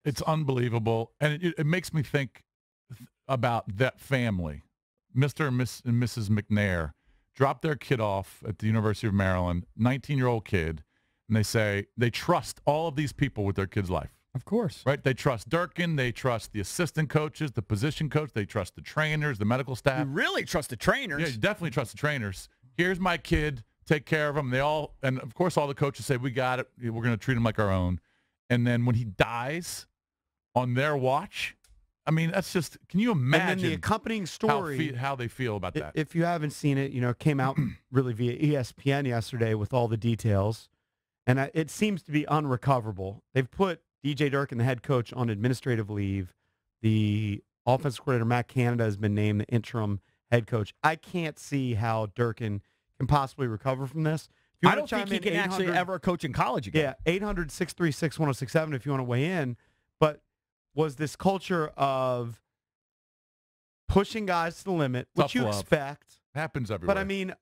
It's unbelievable, and it makes me think about that family. Mr. and Mrs. McNair dropped their kid off at the University of Maryland, 19-year-old kid, and they say they trust all of these people with their kid's life. Of course. Right? They trust Durkin. They trust the assistant coaches, the position coach. They trust the trainers, the medical staff. You really trust the trainers. Yeah, you definitely trust the trainers. Here's my kid. Take care of him. And of course, all the coaches say, we got it. We're going to treat him like our own. And then when he dies on their watch, I mean, that's just, can you imagine and then the accompanying story, how they feel about that? If you haven't seen it, it came out really via ESPN yesterday with all the details. And it seems to be unrecoverable. They've put DJ Durkin, the head coach, on administrative leave. The offensive coordinator, Matt Canada, has been named the interim head coach. I can't see how Durkin can possibly recover from this. I don't think he can actually ever coach in college again. Yeah, 800-636-1067 if you want to weigh in. But was this culture of pushing guys to the limit, which you expect. Happens everywhere. But, I mean,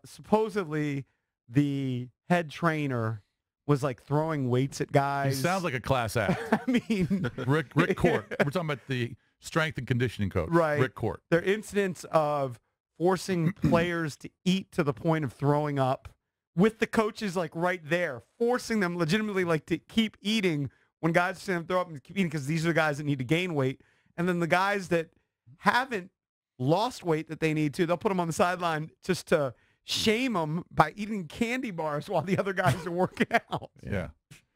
supposedly the head trainer was like throwing weights at guys. He sounds like a class act. I mean, Rick Court. We're talking about the strength and conditioning coach, right? Rick Court. There are incidents of forcing players to eat to the point of throwing up, with the coaches like right there, forcing them legitimately like to keep eating when guys say throw up and keep eating because these are the guys that need to gain weight, and then the guys that haven't lost weight that they need to, they'll put them on the sideline just to shame them by eating candy bars while the other guys are working out. Yeah.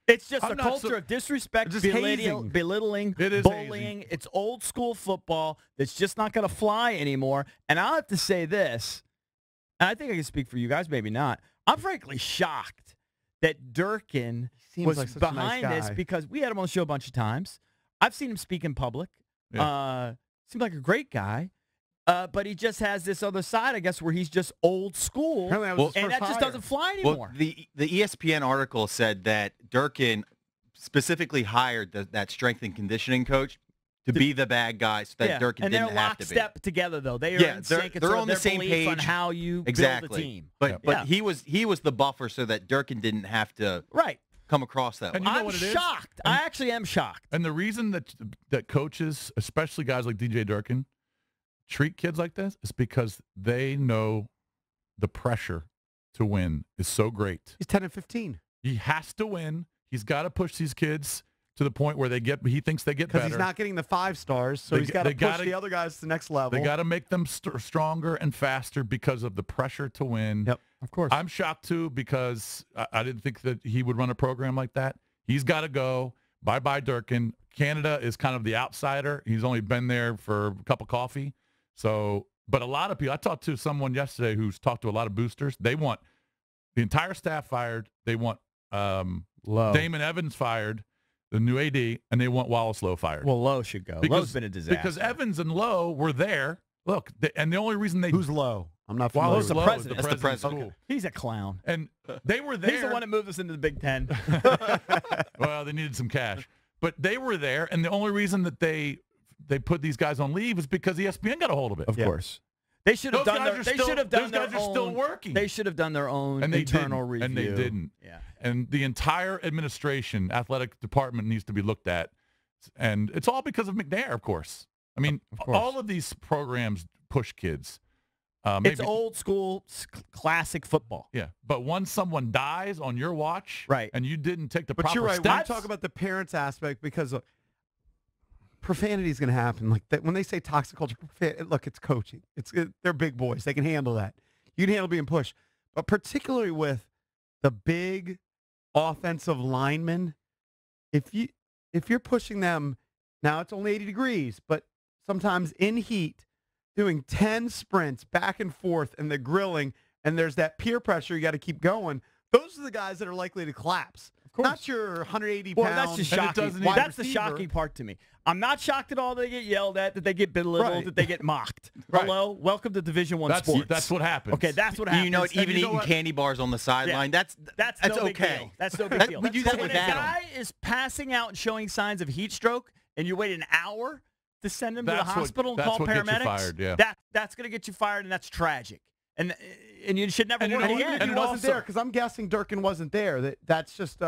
It's just a culture of disrespect, belittling, bullying. Hazing. It's old school football that's just not going to fly anymore. And I'll have to say this, and I think I can speak for you guys, maybe not. I'm frankly shocked that Durkin was like such a behind nice this guy. because we had him on the show a bunch of times. I've seen him speak in public. Yeah. Seems like a great guy. But he just has this other side, I guess, where he's just old school, and that just doesn't fly anymore. Well, the ESPN article said that Durkin specifically hired that strength and conditioning coach to be the bad guy so that Durkin didn't have to be. And they're lockstep together, though. They are in sync. They're on the same page on how you build a team. But he was the buffer so that Durkin didn't have to come across that way. And you know I'm what it is? shocked. I actually am shocked. And the reason that coaches, especially guys like DJ Durkin, treat kids like this is because they know the pressure to win is so great. He's 10 and 15. He has to win. He's got to push these kids to the point where he thinks they get better. Because he's not getting the 5 stars, so he's got to push the other guys to the next level. They got to make them stronger and faster because of the pressure to win. Yep, of course. I'm shocked, too, because I didn't think that he would run a program like that. He's got to go. Bye-bye, Durkin. Canada is kind of the outsider. He's only been there for a cup of coffee. So, but a lot of people, I talked to someone yesterday who's talked to a lot of boosters. They want the entire staff fired. They want Damon Evans fired, the new AD, and they want Wallace Lowe fired. Well, Lowe should go. Lowe's been a disaster. Because Evans and Lowe were there. Look, and the only reason Who's Lowe? I'm not familiar Wallace with Lowe president. is the That's the president. president. He's a clown. And they were there. He's the one that moved us into the Big Ten. Well, they needed some cash. But they were there, and the only reason that they put these guys on leave is because ESPN got a hold of it. Of course. They should have done their own. Those guys are still working. They should have done their own internal review. And they didn't. Yeah. And the entire administration, athletic department needs to be looked at. And it's all because of McNair, of course. I mean, all of these programs push kids. It's old school, classic football. Yeah. But once someone dies on your watch, and you didn't take the proper steps. But you're right. When you talk about the parents aspect, because profanity is going to happen. Like that, when they say toxic culture, look, it's coaching. They're big boys. They can handle that. You can handle being pushed. But particularly with the big offensive linemen, if you're pushing them, now it's only 80 degrees, but sometimes in heat, doing 10 sprints back and forth, and the grilling, and there's that peer pressure, you got to keep going. Those are the guys that are likely to collapse. Not your 180 pounds. Well, that's just shocking. That's the shocking part to me. I'm not shocked at all that they get yelled at, that they get belittled, that they get mocked. Hello? Welcome to Division I sports. That's what happens. Okay, that's what happens. You know, even eating candy bars on the sideline, that's no big okay. Deal. That's no big deal. We do that when with a Adam. guy is passing out and showing signs of heat stroke, and you wait an hour to send him to the hospital and call paramedics, that's going to get you fired, and that's tragic. And you should never work again. And he wasn't there, because I'm guessing Durkin wasn't there. That's just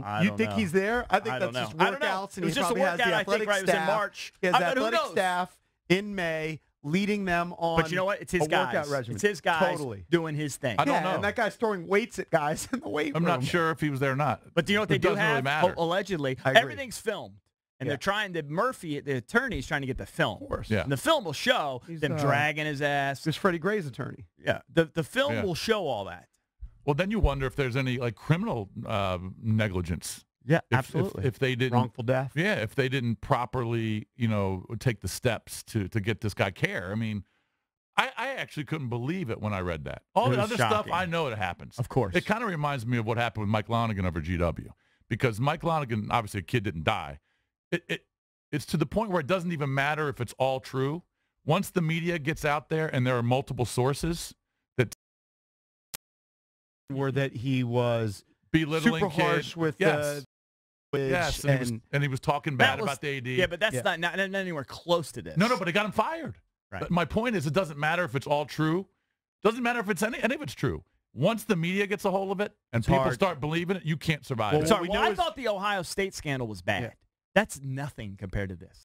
I You don't think know. he's there? I think I that's don't just know. I don't know. workouts, It and was he just a probably has workout, the I think, athletic right? It was in staff. March. He has Who athletic knows? staff in May leading them on. But you know what? It's his a workout guys. regimen. It's his guys Totally. doing his thing. I don't Yeah, know. and that guy's throwing weights at guys in the weight I'm room. not sure if he was there or not. But do you know what they It do doesn't really have? matter. Allegedly, I agree. everything's filmed. And Yeah. they're trying to, Murphy, the attorney's trying to get the film. Of course. Yeah. And the film will show He's, them dragging his ass. This Freddie Gray's attorney. Yeah. The film Yeah. will show all that. Well, then you wonder if there's any like criminal negligence. Yeah, If they didn't Wrongful death. Yeah, if they didn't properly, take the steps to get this guy care. I mean, I actually couldn't believe it when I read that. All It the was other stuff, shocking. I know it happens. Of course. It kind of reminds me of what happened with Mike Lonigan over GW, because Mike Lonigan, obviously a kid didn't die. It's to the point where it doesn't even matter if it's all true. Once the media gets out there and there are multiple sources that Were that he was belittling super kid, harsh with yes. Yes, and he was talking bad That was- about the AD. Yeah, but that's Yeah. not anywhere close to this. No, but it got him fired. Right. But my point is, it doesn't matter if it's all true. Doesn't matter if it's any of it's true. Once the media gets a hold of it and It's people hard. start believing it, you can't survive Well, it. what Sorry, we well, know I is- thought the Ohio State scandal was bad. Yeah. That's nothing compared to this.